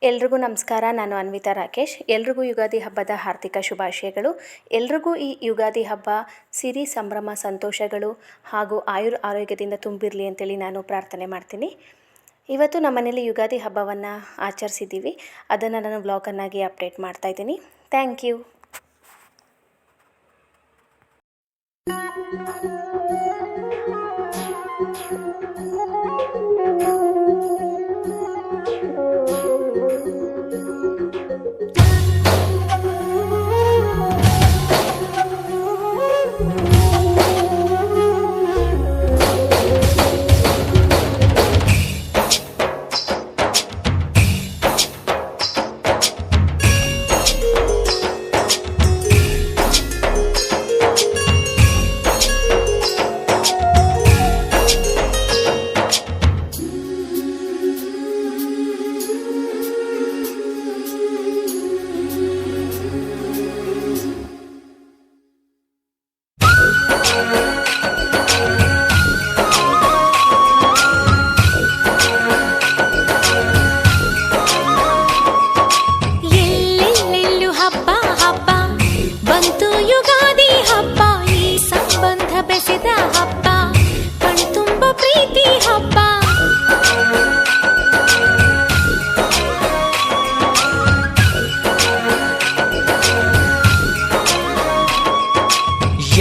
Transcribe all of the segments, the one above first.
ಎಲ್ರಿಗೂ ನಮಸ್ಕಾರ. ನಾನು ಅನ್ವಿತಾ ರಾಕೇಶ್. ಎಲ್ರಿಗೂ ಯುಗಾದಿ ಹಬ್ಬದ ಹಾರ್ದಿಕ ಶುಭಾಶಯಗಳು. ಎಲ್ರಿಗೂ ಈ ಯುಗಾದಿ ಹಬ್ಬ ಸಿರಿ ಸಂಭ್ರಮ ಸಂತೋಷಗಳು ಹಾಗೂ ಆರೋಗ್ಯದಿಂದ ತುಂಬಿರಲಿ ಅಂತೇಳಿ ನಾನು ಪ್ರಾರ್ಥನೆ ಮಾಡ್ತೀನಿ. ಇವತ್ತು ನಮ್ಮ ಮನೇಲಿ ಯುಗಾದಿ ಹಬ್ಬವನ್ನು ಆಚರಿಸಿದ್ದೀವಿ. ಅದನ್ನು ನಾನು ವ್ಲಾಗನ್ನಾಗಿ ಅಪ್ಡೇಟ್ ಮಾಡ್ತಾಯಿದ್ದೀನಿ. Thank you.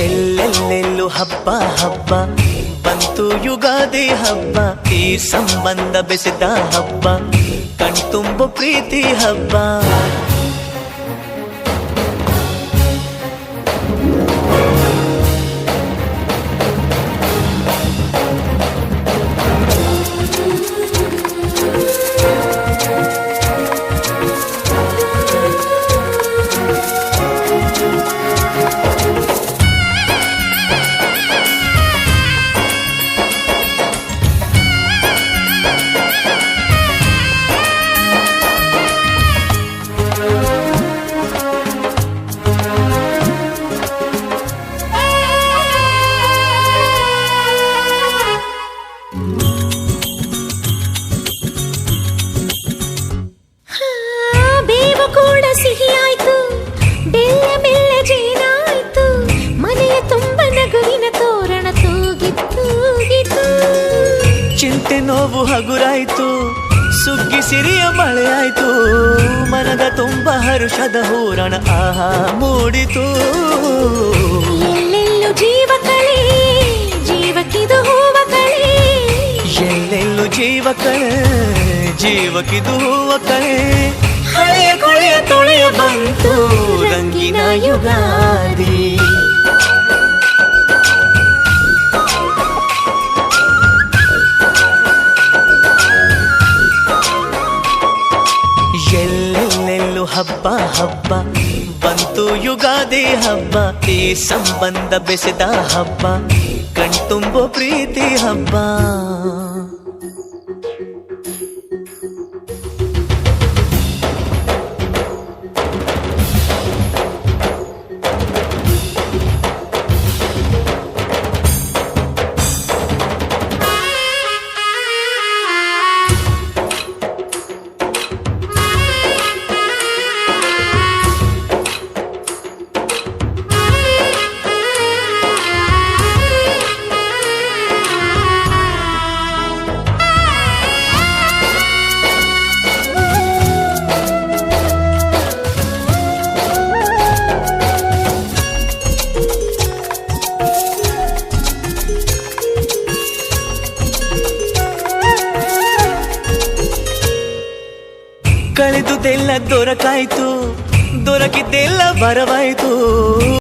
ಎಲ್ಲೆಲ್ಲೆಲ್ಲೂ ಹಬ್ಬ ಹಬ್ಬ ಬಂತು ಯುಗಾದಿ ಹಬ್ಬ, ಈ ಸಂಬಂಧ ಬೆಸೆದ ಹಬ್ಬ, ಕಣ್ತುಂಬ ಪ್ರೀತಿ ಹಬ್ಬ. ಸಿಹಿಯಾಯ್ತು, ಬೆಲ್ಲ ಬೆಲ್ಲ ಜೇನಾಯ್ತು, ಮನೆಯ ತುಂಬ ನಗುವಿನ ತೋರಣ ತೂಗಿತ್ತು. ಚಿಂತೆ ನೋವು ಹಗುರಾಯ್ತು, ಸುಗ್ಗಿ ಸಿರಿಯ ಮಳೆಯಾಯ್ತು, ಮನದ ತುಂಬ ಹರುಷದ ಹೂರಣ ಆಹಾ ಮೂಡಿತು. ಎಲ್ಲೆಲ್ಲೂ ಜೀವ ಕಳೆ, ಜೀವಕ್ಕಿದು ಹೂವ ಕಳೆ, ಎಲ್ಲೆಲ್ಲೂ ಜೀವ ಕಳೆ, ಜೀವಕ್ಕಿದು ಹೂವ ಕಳೆ. ಹಳೆಯ ಕೊಳೆಯ ತೊಳೆಯ ಬಂತು ರಂಗಿನ ಯುಗಾದಿ. ಎಲ್ಲೆಲ್ಲೆಲ್ಲೂ ಹಬ್ಬ ಹಬ್ಬ ಬಂತು ಯುಗಾದಿ ಹಬ್ಬ, ಈ ಸಂಬಂಧ ಬೆಸೆದ ಹಬ್ಬ, ಕಣ್ತುಂಬೋ ಪ್ರೀತಿ ಹಬ್ಬ. ಕಳೆದುದೆಲ್ಲ ದೊರಕಾಯ್ತು, ದೊರಕಿದ್ದೆಲ್ಲ ಬರವಾಯ್ತು.